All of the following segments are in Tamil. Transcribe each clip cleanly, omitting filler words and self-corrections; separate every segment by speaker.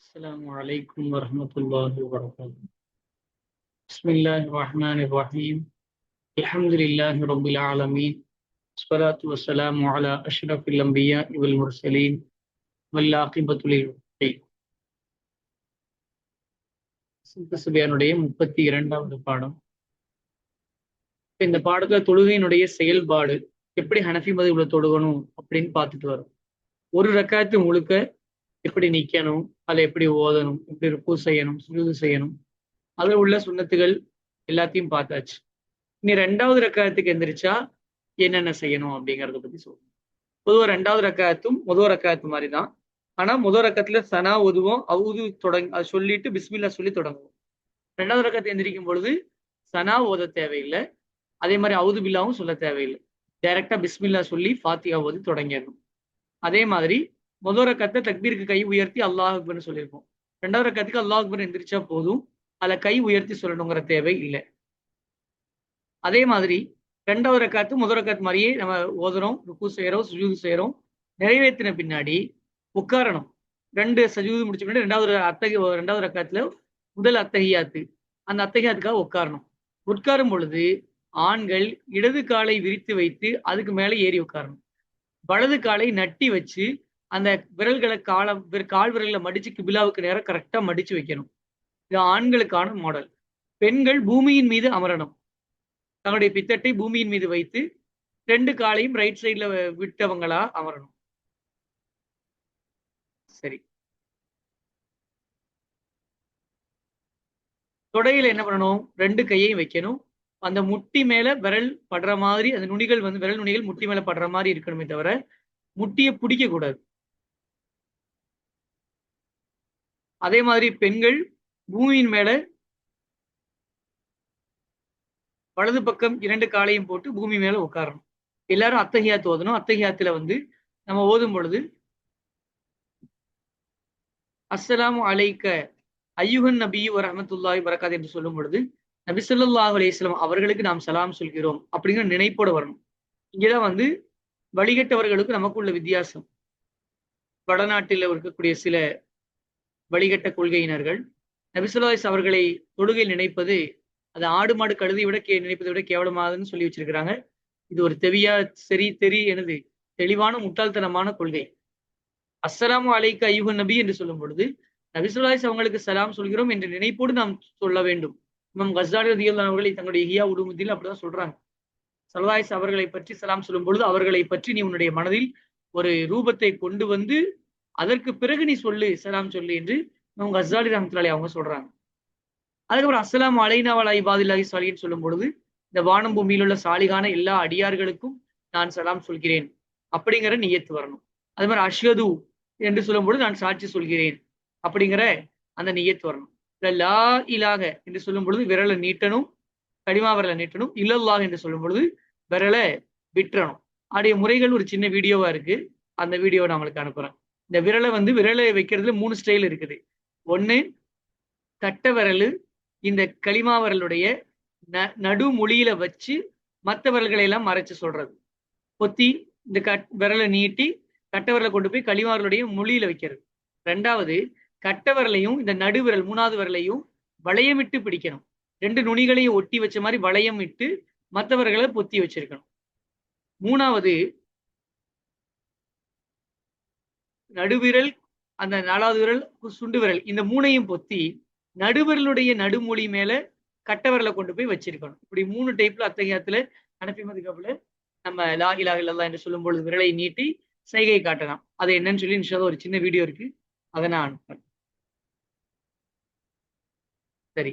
Speaker 1: السلام عليكم ورحمة الله وبركاته. بسم الله الرحمن الرحيم. الحمد لله رب العالمين. الصلاة والسلام على أشرف الأنبياء والمرسلين والعاقبة للمتقين. சுபியானுடைய 32வது பாடம். இந்த பாடத்துல தொழுகையினுடைய செயல்பாடு எப்படி ஹனஃபி மதுவுல தொழுகணும் அப்படின்னு பார்த்துட்டு வரும். ஒரு ரக்காத்து முழுக்க எப்படி நிக்கணும், அதை எப்படி ஓதணும், எப்படி ருக்கு செய்யணும், சுஜூது செய்யணும், அதுல உள்ள சுன்னத்துகள் எல்லாத்தையும் பார்த்தாச்சு. இனி 2வது ரக்காத்துக்கு எந்திரிச்சா என்னென்ன செய்யணும் அப்படிங்கறத பத்தி சொல்லுவோம். பொதுவாக 2வது ரக்காத்தும் முதல் ரக்காத்து மாதிரி தான். ஆனா முதல் ரக்கத்துல சனா ஓதுவோம், அவுது அதை சொல்லிட்டு பிஸ்மில்லா சொல்லி தொடங்குவோம். 2வது ரக்காத்து எந்திரிக்கும் பொழுது சனா ஓத தேவையில்லை, அதே மாதிரி அவுது பில்லாவும் சொல்ல தேவையில்லை. டைரக்டா பிஸ்மில்லா சொல்லி ஃபாத்தியா ஓதி தொடங்கிடணும். அதே மாதிரி முதல் ரக்காத்துல தக்பீருக்கு கை உயர்த்தி அல்லாஹ் அக்பர்னு சொல்லியிருப்போம். 2வது ரக்காத்துக்கு அல்லாஹ் அக்பர் எந்திரிச்சா போதும், அதுல கை உயர்த்தி சொல்லணுங்கிற தேவை இல்லை. அதே மாதிரி 2வது ரக்காத்து முதல் ரக்காத்து மாதிரியே நம்ம ஓதுறோம், ருக்கு செய்யறோம், சுஜூது செய்யறோம். நிறைவேற்றின பின்னாடி உட்காரணும். 2 சஜூது முடிச்ச பின்னாடி 2வது ரக்காத்துல முதல் அத்தஹியாத்து, அந்த அத்தஹியாத்துக்காக உட்காரணும். உட்காரும் பொழுது ஆண்கள் இடது காலை விரித்து வைத்து அதுக்கு மேலே ஏறி உட்காரணும். வலது காலை நட்டி வச்சு அந்த விரல்களை கால் விரல்களை மடிச்சு கிபிலாவுக்கு நேரம் கரெக்டா மடிச்சு வைக்கணும். இது ஆண்களுக்கான மாடல். பெண்கள் பூமியின் மீது அமரணும். தங்களுடைய பித்தட்டை பூமியின் மீது வைத்து 2 காலையும் ரைட் சைட்ல விட்டவங்களா அமரணும். சரி, தொடையில என்ன பண்ணணும், 2 கையையும் வைக்கணும். அந்த முட்டி மேல விரல் படுற மாதிரி, அந்த நுனிகள் விரல் நுனிகள் முட்டி மேல படுற மாதிரி இருக்கணுமே தவிர முட்டியை பிடிக்க கூடாது. அதே மாதிரி பெண்கள் பூமியின் மேல வலது பக்கம் 2 காலையும் போட்டு பூமி மேல உட்காரணும். எல்லாரும் அத்தஹியாத் ஓதணும். அத்தஹியாத்துல நம்ம ஓதும் பொழுது அஸ்ஸலாமு அலைக்க ஐயுகன் நபி வரஹ்மத்துல்லாஹி வரகாத் என்று சொல்லும் பொழுது நபி ஸல்லல்லாஹு அலைஹி வஸல்லம் அவர்களுக்கு நாம் சலாம் சொல்கிறோம் அப்படிங்கிற நினைப்போட வரணும். இங்கதான் வழிகட்டவர்களுக்கு நமக்கு உள்ள வித்தியாசம். வடநாட்டில் இருக்கக்கூடிய சில வழிகட்ட கொள்கையினர்கள் நபி ஸல்லல்லாஹு அலைஹி அவர்களை தொழுகையில் நினைப்பது அது ஆடு மாடு கழுதை விட நினைப்பதை விட கேவலமானதுன்னு சொல்லி வச்சிருக்கிறாங்க. இது ஒரு தெளிவான முட்டாள்தனமான கொள்கை. அஸ்ஸலாமு அலைக்க ஐயுகன் நபி என்று சொல்லும் பொழுது நபி ஸல்லல்லாஹு அலைஹி அவங்களுக்கு சலாம் சொல்கிறோம் என்ற நினைப்போடு நாம் சொல்ல வேண்டும். இமாம் கஸ்ஸாலி ரலியல்லாஹு அவர்களை தங்களுடைய இஹ்யா உலூமுத்தீன் அப்படிதான் சொல்றாங்க. ஸல்லல்லாஹு அலைஹி அவர்களை பற்றி சலாம் சொல்லும் பொழுது அவர்களை பற்றி நீ உன்னுடைய மனதில் ஒரு ரூபத்தை கொண்டு அதற்கு பிறகு நீ சலாம் சொல்லு என்று இமாம் கஸ்ஸாலி ரஹ்மத்துல்லாஹி அவங்க சொல்றாங்க. அதுக்கப்புறம் அஸ்ஸலாமு அலைனா வலா இபாதில்லாஹி ஸாலிஹீன் சொல்லும் பொழுது இந்த வானம் பூமியில் உள்ள சாலிகான எல்லா அடியார்களுக்கும் நான் சலாம் சொல்கிறேன் அப்படிங்கிற நியத்து வரணும். அது மாதிரி அஷ்ஹது என்று சொல்லும் பொழுது நான் சாட்சி சொல்கிறேன் அப்படிங்கிற அந்த நியத்து வரணும். லா இலாஹ என்று சொல்லும் பொழுது விரலை நீட்டணும், கலிமா விரலை நீட்டணும். இல்லல்லாஹ் என்று சொல்லும் பொழுது விரலை விட்டுறணும். அதோடைய முறைகள் ஒரு சின்ன வீடியோவா இருக்கு, அந்த வீடியோவை நான் உங்களுக்கு அனுப்புறேன். இந்த விரலை வைக்கிறதுல 3 ஸ்டைல் இருக்குது. ஒண்ணு, கட்ட விரல் இந்த களிமா விரலுடைய நடுமொழியில வச்சு மற்ற விரல்களை எல்லாம் மறைச்சு சொல்றது. பொத்தி இந்த விரலை நீட்டி கட்ட விரலை கொண்டு போய் களிமா விரலுடைய மொழியில வைக்கிறது. 2வது, கட்ட விரலையும் இந்த நடுவிரல் 3வது விரலையும் வளையமிட்டு பிடிக்கணும். 2 நுனிகளையும் ஒட்டி வச்ச மாதிரி வளையம் இட்டு மற்றவர்களை பொத்தி வச்சிருக்கணும். 3வது, நடுவிரல் அந்த 4வது விரல் சுண்டு விரல் இந்த 3ஐயும் பொத்தி நடுவிரலுடைய நடுமொழி மேல கட்ட விரலை கொண்டு போய் வச்சிருக்கணும். இப்படி 3 டைப்ல அத்தகையத்துல ஹனஃபி மதுஹப்ல நம்ம லா இலாஹ இல்லல்லாஹ் என்று சொல்லும் பொழுது விரலை நீட்டி சைகை காட்டலாம். அது என்னன்னு சொல்லி இன்ஷா அல்லாஹ் ஒரு சின்ன வீடியோ இருக்கு, அதை நான் அனுப்புறேன். சரி,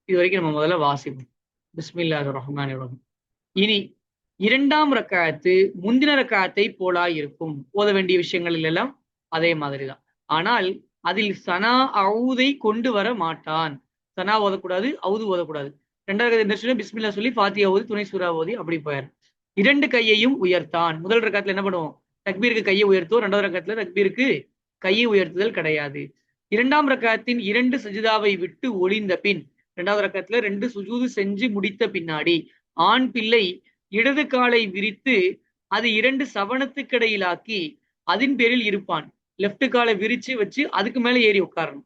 Speaker 1: இது வரைக்கும் நம்ம முதல்ல வாசிப்போம். பிஸ்மில்லாஹிர் ரஹ்மானிர் ரஹீம். இனி 2ஆம் ரக்காத்து முந்தின ரக்காத்தை போலா இருக்கும். ஓத வேண்டிய விஷயங்கள் எல்லாம் அதே மாதிரிதான். ஆனால் அதில் சனா அவுதை கொண்டு வர மாட்டான். சனா ஓதக்கூடாது, அவுது ஓதக்கூடாது. 2வது பிஸ்மில்லா சொல்லி ஃபாத்தியா ஓதி துணை சூரா ஓதி அப்படி போயார். 2 கையையும் உயர்த்தான். முதல் ரக்காத்துல என்ன பண்ணுவோம், தக்பீருக்கு கையை உயர்த்துவோம். 2வது ரக்காத்துல தக்பீருக்கு கையை உயர்த்துதல் கிடையாது. 2ஆம் ரக்காத்தின் 2 சஜிதாவை விட்டு ஒளிந்த பின் 2வது ரக்காத்துல 2 சுஜூது செஞ்சு முடித்த பின்னாடி ஆண் பிள்ளை இடது காலை விரித்து அது 2 சவணத்துக்கிடையிலாக்கி அதன் பேரில் இருப்பான். லெஃப்ட் காலை விரிச்சு வச்சு அதுக்கு மேல ஏறி உட்காரணும்.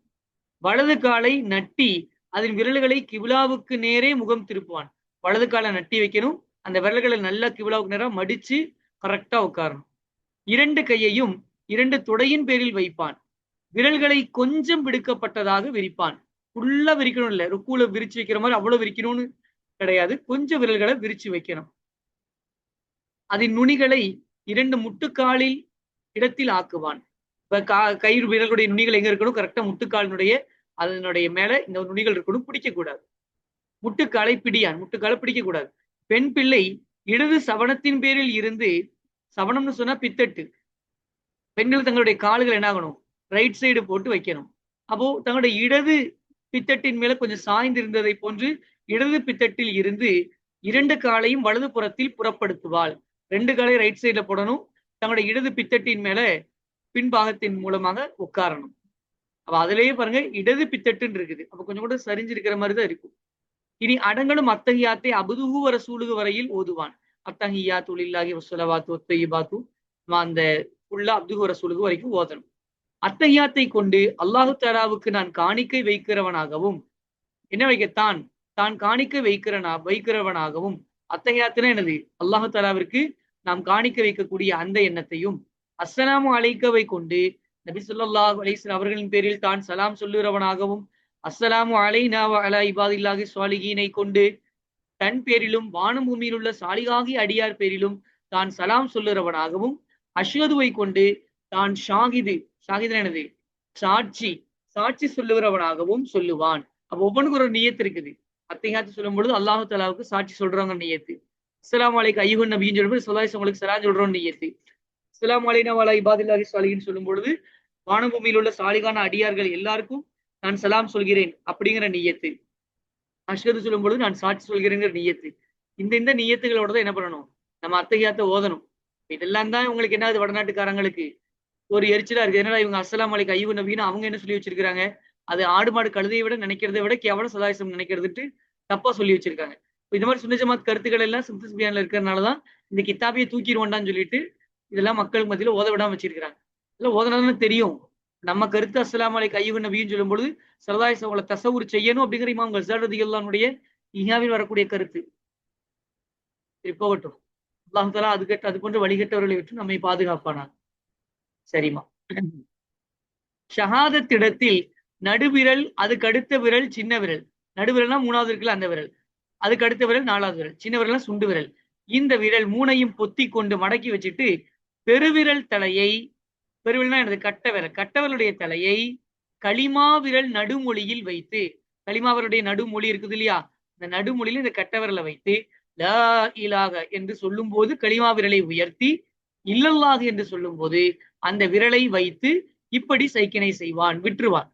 Speaker 1: வலது காலை நட்டி அதன் விரல்களை கிபிலாவுக்கு நேரே முகம் திருப்புவான். வலது காலை நட்டி வைக்கணும். அந்த விரல்களை நல்லா கிபிலாவுக்கு நேரா மடிச்சு கரெக்டா உட்காரணும். 2 கையையும் 2 தொடையின் பேரில் வைப்பான். விரல்களை கொஞ்சம் விடுக்கப்பட்டதாக விரிப்பான். ஃபுல்லா விரிக்கணும் இல்ல, ருக்கூல விரிச்சு வைக்கிற மாதிரி அவ்வளவு விரிக்கணும்னு கிடையாது. கொஞ்சம் விரல்களை விரிச்சு வைக்கணும். அதன் நுனிகளை 2 முட்டுக்காலில் இடத்தில் ஆக்குவான். இப்ப கயிறு விரல்களுடைய நுனிகள் எங்க இருக்கணும்? கரெக்டா முட்டுக்காலினுடைய அதனுடைய மேல இந்த நுனிகள் இருக்கணும். பிடிக்க கூடாது. முட்டுக்காலை பிடியான். முட்டுக்காலை பிடிக்க கூடாது. பெண் பிள்ளை இடது சவனத்தின் பேரில் இருந்து, சவனம்னு சொன்னா பித்தட்டு, பெண்கள் தங்களுடைய கால்கள் என்ன ஆகணும்? ரைட் சைடு போட்டு வைக்கணும். அப்போ தங்களுடைய இடது பித்தட்டின் மேல கொஞ்சம் சாய்ந்து இருந்ததை போன்று இடது பித்தட்டில் இருந்து 2 காலையும் வலது புறத்தில் புறப்படுத்துவாள். 2 காலை ரைட் சைடுல போடணும். தங்களுடைய இடது பித்தட்டின் மேல பின்பாகத்தின் மூலமாக உட்காரணும். அப்ப அதுலயே பாருங்க இடது பித்தட்டுன்னு இருக்குது. அப்ப கொஞ்சம் கூட சரிஞ்சிருக்கிற மாதிரிதான் இருக்கும். இனி அடங்கலும் அத்தஹியாத்தை அபுதுஹு வ ரசூலுஹு வரையில் ஓதுவான். அத்தஹியாத்து லில்லாஹி வஸ்ஸலவாத்து வத்தய்யிபாத்து அந்த ஃபுல்லா அப்துஹு வ ரசூலுஹு வரைக்கும் ஓதணும். அத்தஹியாத்தை கொண்டு அல்லாஹு தஆலாவுக்கு நான் காணிக்கை வைக்கிறவனாகவும், என்ன வைக்கத்தான் தான் காணிக்கை வைக்கிறவனாகவும், அத்தஹியாத்துனா என்னது? அல்லாஹு தஆலாவிற்கு நாம் காணிக்கை வைக்கக்கூடிய அந்த எண்ணத்தையும், அஸ்ஸலாமு அலைக்கவை கொண்டு நபி ஸல்லல்லாஹு அலைஹி வஸல்லம் அவர்களின் பேரில் தான் சலாம் சொல்லுகிறவனாகவும், அஸ்ஸலாமு அலைனா வ அலா இபாதில்லாஹி ஸாலிஹீனை கொண்டு தன் பேரிலும் வானம் பூமியில் உள்ள சாலிகாகி அடியார் பேரிலும் தான் சலாம் சொல்லுகிறவனாகவும், அஷ்ஹதுவை கொண்டு தான் ஷாஹிது என்னது? சாட்சி சொல்லுகிறவனாகவும் சொல்லுவான். அப்ப ஒவ்வொன்றுக்கு ஒரு நியத்து இருக்குது. அத்தஹியாத்து சொல்லும் பொழுது அல்லாஹு தஆலாவுக்கு சாட்சி சொல்றவங்க நியத்து. அஸ்ஸலாமு அலைக்க ஐயுஹன் நபின்னு சொல்லும்போது ஸல்லல்லாஹு அலைஹி வஸல்லம் சலாம் சொல்றோம் நியத்து. அஸ்ஸலாமு அலைனா வ அலா இபாதில்லாஹி ஸாலிஹீன் சொல்லும் பொழுது வானபூமியில் உள்ள சாலிகான அடியார்கள் எல்லாருக்கும் நான் சலாம் சொல்கிறேன் அப்படிங்கிற நியத்து. அஷ்ஹது சொல்லும் பொழுது நான் சாட்சி சொல்கிறேங்கிற நியத்து. இந்த நியத்துகளோட தான் என்ன பண்ணணும்? நம்ம அத்தஹியாத்தை ஓதணும். இதெல்லாம் தான் உங்களுக்கு என்னது வடநாட்டுக்காரங்களுக்கு ஒரு எரிச்சலா இருக்கு. என்னடா இவங்க அஸ்ஸலாமு அலைக்க ஐயுஹன் நபின்னு அவங்க என்ன சொல்லி வச்சிருக்காங்க? அது ஆடு மாடு கழுதையை விட நினைக்கிறதை விட கேவலம் சதாயிசம் நினைக்கிறதுட்டு தப்பா சொல்லி வச்சிருக்காங்க. இந்த மாதிரி சுன்ன ஜமாத் கருத்துக்கள் எல்லாம் சிந்தஸ் பியான்ல இருக்கிறதுனாலதான் இந்த கித்தாபியை தூக்கிடுவோண்டான்னு சொல்லிட்டு இதெல்லாம் மக்கள் மத்தியில ஓத விடாம வச்சிருக்காங்க. இல்ல ஓதனான்னு தெரியும். நம்ம கருத்து அஸ்ஸலாமு அலைக்க ஐயுஹன் நபின்னு சொல்லும் பொழுது சரதாயிசம் அவங்களை தசவுர் செய்யணும் அப்படிங்கிற இமாம் கஸாலி ரலியல்லாஹுனுடைய இஹாவில் வரக்கூடிய கருத்து. போகட்டும். அல்லாஹ் தஆலா அது போன்ற வழிகட்டவர்களை விட்டு நம்மை பாதுகாப்பானார். சரிமா. ஷஹாதத்திடத்தில் நடுவிரல், அதுக்கு அடுத்த விரல் சின்ன விரல், நடுவிரல்னா 3வது இருக்குல்ல அந்த விரல், அதுக்கு அடுத்த விரல் 4வது விரல், சின்ன விரல்னா சுண்டு விரல், இந்த விரல் 3ஐயும் பொத்தி கொண்டு மடக்கி வச்சுட்டு பெருவிரல் தலையை, பெருவிரல்னா எனது கட்ட விரலுடைய தலையை களிமா விரல் நடுமொழியில் வைத்து, களிமாவருடைய நடுமொழி இருக்குது இல்லையா, இந்த நடுமொழியில் இந்த கட்ட விரலை வைத்து லா இலாஹ என்று சொல்லும் போது களிமா விரலை உயர்த்தி, இல்லல்லாஹ் என்று சொல்லும் போது அந்த விரலை வைத்து இப்படி சைக்கினை செய்வான், விட்டுருவான்.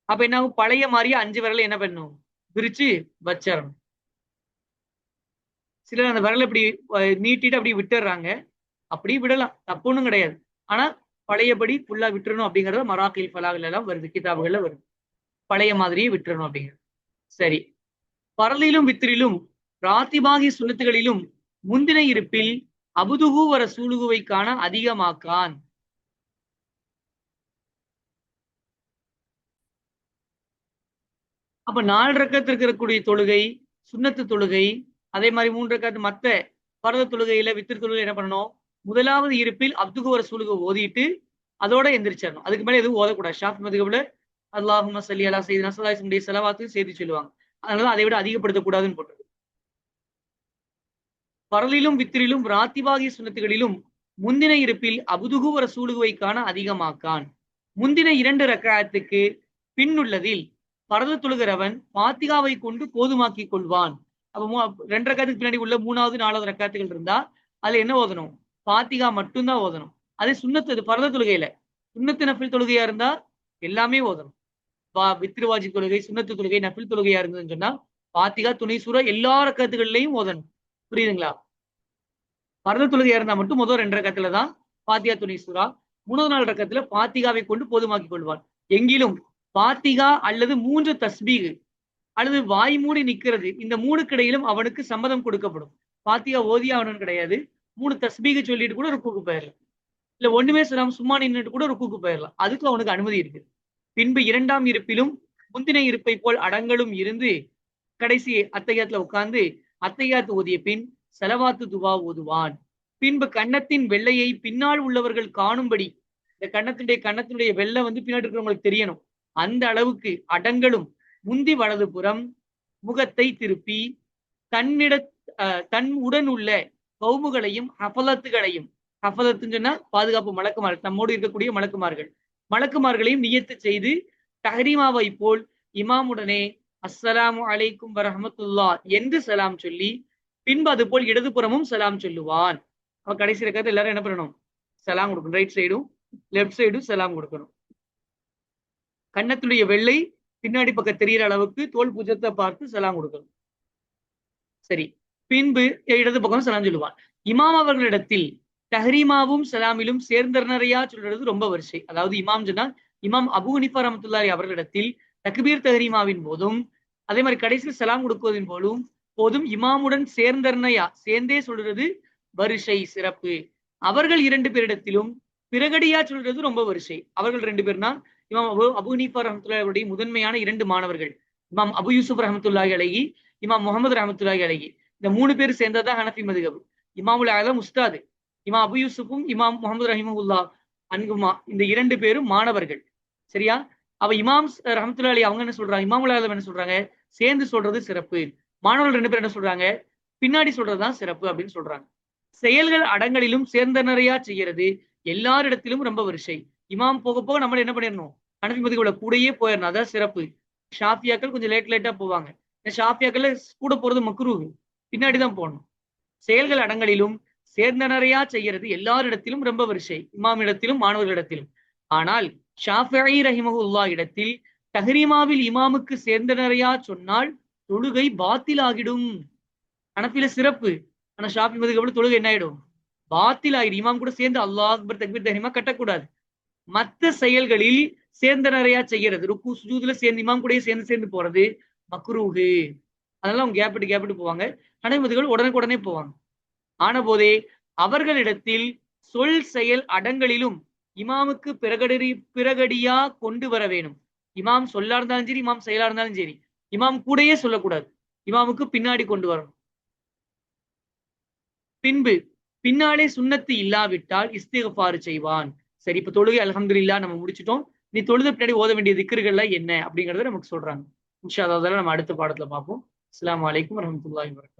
Speaker 1: அப்ப என்ன ஆகும்? பழைய மாதிரியே 5 விரலை என்ன பண்ணும்? விரிச்சு வச்சிடணும். சிலர் அந்த விரலை இப்படி நீட்டிட்டு அப்படி விட்டுறாங்க. அப்படி விடலாம், தப்புன்னு கிடையாது. ஆனா பழையபடி ஃபுல்லா விட்டுறணும் அப்படிங்கறத மராக்கில் ஃபலாஹ்ல எல்லாம் வருது, கிதாபுகள்ல வருது. பழைய மாதிரியே விட்டுறணும் அப்படிங்கிறது. சரி. பரலிலும் வித்திரிலும் ராத்திபாகி சுன்னத்துகளிலும் முந்தின இருப்பில் அபுதுஹு வ ரசூலுஹுவை காண அதிகமாக்கான். அப்ப 4 ரக்கத்து இருக்கக்கூடிய தொழுகை, சுன்னத்து தொழுகை, அதே மாதிரி 3 ரக்கத்து மத்த பரத தொழுகையில வித்திரு தொழுகை என்ன பண்ணணும்? முதலாவது இருப்பில் அப்துஹு வ ரசூலுஹு ஓதிட்டு அதோட எந்திரிச்சிடணும். அதுக்கு மேல எதுவும் ஓதக்கூடாது. ஷாஃபி மதுஹப்ல அல்லாஹும்ம ஸல்லி அலா ஸய்யிதினா ஸல்லல்லாஹு ஸலவாத்தையும் சேர்த்து சொல்லுவாங்க. அதனால அதை விட அதிகப்படுத்தக்கூடாதுன்னு போட்டு. பரலிலும் வித்திரிலும் ராத்திபாகி சுன்னத்துகளிலும் முந்தின இருப்பில் அபுதுஹு வ ரசூலுஹுவை காண அதிகமாக்கான். முந்தின 2 ரக்காத்துக்கு பின்னுள்ளதில் பரத தொழுகிறவன் பாத்திகாவை கொண்டு போதுமாக்கிக் கொள்வான். அப்ப 2 ரக்காத்துக்கு பின்னாடி உள்ள 3வது 4வது ரக்காத்துகள் இருந்தா அதுல என்ன ஓதணும்? பாத்திகா மட்டும்தான் ஓதணும். அதே சுன்னத்து பரத தொழுகையில, சுன்னத்து நஃபில் தொழுகையா இருந்தா எல்லாமே ஓதணும். வித்ருவாஜி தொழுகை, சுன்னத்து தொழுகை, நஃபில் தொழுகையா இருந்ததுன்னு சொன்னா பாத்திகா, துணை சூரா எல்லா ரக்காத்துகள்லையும் ஓதணும். புரியுதுங்களா? பரத தொழுகையா இருந்தா மட்டும் முதல் 2 ரக்கத்துல தான் பாத்திகா, துணை சூரா. 3வது 4 ரக்கத்துல பாத்திகாவை கொண்டு போதுமாக்கிக் கொள்வான். எங்கிலும் பாத்திகா அல்லது 3 தஸ்பீகு அல்லது வாய் மூடி நிக்கிறது, இந்த 3க்கு இடையிலும் அவனுக்கு சம்மதம் கொடுக்கப்படும். பாத்திகா ஓதியா அவனு கிடையாது. 3 தஸ்பீகு சொல்லிட்டு கூட ருக்குக்கு போயிடலாம். இல்ல ஒண்ணுமே சொல்லாம சும்மா நின்றுட்டு கூட ருக்குக்கு போயிடலாம். அதுக்கு அவனுக்கு அனுமதி இருக்கு. பின்பு இரண்டாம் இருப்பிலும் முந்தின இருப்பை போல் அடங்கலும் இருந்து கடைசி அத்தையாத்துல உட்கார்ந்து அத்தையாத்து ஓதிய பின் செலவாத்து துவா ஓதுவான். பின்பு கன்னத்தின் வெள்ளையை பின்னால் உள்ளவர்கள் காணும்படி, இந்த கன்னத்தினுடைய வெள்ளை பின்னாடி இருக்கிறவங்களுக்கு தெரியணும், அந்த அளவுக்கு அடங்கலும் முந்தி வலது புறம் முகத்தை திருப்பி தன் உடன் உள்ள கௌமுகளையும் ஹஃபலத்துகளையும், ஹஃபலத்துன்னு சொன்னா பாதுகாப்பு மலக்குமார்கள், நம்மோடு இருக்கக்கூடிய மலக்குமார்களையும் நியத்து செய்து தஹரீமாவை போல் இமாமுடனே அஸ்ஸலாமு அலைக்கும் வரஹமத்துல்லா என்று சலாம் சொல்லி பின்பு அது போல் இடதுபுறமும் சலாம் சொல்லுவான். அவன் கடைசி இருக்கிறது எல்லாரும் என்ன பண்ணணும்? சலாம் கொடுக்கணும். ரைட் சைடும் லெப்ட் சைடும் சலாம் கொடுக்கணும். கன்னத்துடைய வெள்ளை பின்னாடி பக்கம் தெரிகிற அளவுக்கு தோல் பூஜத்தை பார்த்து சலாம் கொடுக்கணும். சரி, பின்பு இடது பக்கம் சலாம் சொல்லுவான். இமாம் அவர்களிடத்தில் தஹரீமாவும் சலாமிலும் சேர்ந்தனரையா சொல்றது ரொம்ப வரிசை. அதாவது இமாம் சொன்னா இமாம் அபு ஹனீஃபா ரஹ்மத்துல்லாஹி அவர்களிடத்தில் தக்பீர் தஹரீமாவின் போதும் அதே மாதிரி கடைசியில் சலாம் கொடுக்குவதன் போதும் இமாமுடன் சேர்ந்தே சொல்றது வரிசை சிறப்பு. அவர்கள் 2 பேரிடத்திலும் பிறகடியா சொல்றது ரொம்ப வரிசை. அவர்கள் 2 பேர்னா இமாம் அபு ஹனீஃபா ரஹ்மத்துல்லாஹி முதன்மையான 2 மாணவர்கள், இமாம் அபு யூசுப் ரஹ்மத்துல்லாஹி அலைஹி, இமாம் முகமது ரஹ்மத்துல்லாஹி அலைஹி. இந்த 3 பேர் சேர்ந்ததான் ஹனஃபி மதுஹப். இமாமுல் ஆலம் உஸ்தாது, இமாம் அபு யூசுப்பும் இமாம் முகமது ரஹிமஹுல்லா அன்குமா, இந்த 2 பேரும் மாணவர்கள். சரியா? அவ இமாம் ரஹ்மத்துல்லாஹி அலைஹி அவங்க என்ன சொல்றாங்க, இமாமுல் ஆலம் என்ன சொல்றாங்க, சேர்ந்து சொல்றது சிறப்பு. மாணவர்கள் 2 பேர் என்ன சொல்றாங்க, பின்னாடி சொல்றதுதான் சிறப்பு அப்படின்னு சொல்றாங்க. செயல்கள் அடங்கலிலும் சேர்ந்தனரையா செய்யறது எல்லாரிடத்திலும் ரொம்ப வரிசை. இமாம் போக போக நம்ம என்ன பண்ணிடணும், ஹனஃபி மதுஹப்ல கூடயே போயிடணும், அதான் சிறப்பு. ஷாஃபியாக்கள் கொஞ்சம் லேட்டா போவாங்க. ஷாஃபியாக்கள் கூட போறது மக்ரூஹ், பின்னாடிதான் போகணும். செயல்கள் அடங்கலிலும் சேர்ந்தனரையா செய்யறது எல்லாரிடத்திலும் ரொம்ப வரிசை, இமாமிடத்திலும் மாணவர்களிடத்திலும். ஆனால் ஷாஃபிஈ ரஹிமஹுல்லாஹ் இடத்தில் தஹ்ரீமாவில் இமாமுக்கு சேர்ந்தனரையா சொன்னால் தொழுகை பாத்தில் ஆகிடும். ஹனஃபில சிறப்பு, ஆனா ஷாஃபி மதுஹப்ல தொழுகை என்ன ஆயிடும், பாத்தில் ஆகிடும். இமாம் கூட சேர்ந்து அல்லாஹ் அக்பர் தக்பீர் தஹ்ரீமா கட்டக்கூடாது. மற்ற செயல்களில் சேர்ந்தனரையா செய்யறது, ருக்கு சுஜூதுல சேர்ந்து இமாம் கூட சேர்ந்து போறது மக்ரூஹு. அதனால அவங்க கேப்பிட்டு போவாங்க. ஹனஃபி மதுஹப் உடனே போவாங்க. ஆன போதே அவர்களிடத்தில் சொல் செயல் அடங்கலிலும் இமாமுக்கு பிறகடியா கொண்டு வர வேணும். இமாம் சொல்லா இருந்தாலும் சரி, இமாம் செயலா இருந்தாலும் சரி, இமாம் கூடயே சொல்லக்கூடாது, இமாமுக்கு பின்னாடி கொண்டு வரணும். பின்பு பின்னாலே சுன்னத்து இல்லாவிட்டால் இஸ்திக்ஃபார் செய்வான். சரி, இப்ப தொழுகை அல்ஹம்துலில்லாஹ் நம்ம முடிச்சிட்டோம். நீ தொழுத பின்னாடி ஓத வேண்டிய திக்ருகள்லாம் என்ன அப்படிங்கறத நமக்கு சொல்றாங்க. இன்ஷா அல்லாஹ் நம்ம அடுத்த பாடத்துல பார்ப்போம். அஸ்ஸலாமு அலைக்கும் வரஹ்மத்துல்லாஹி வபரகாத்துஹு.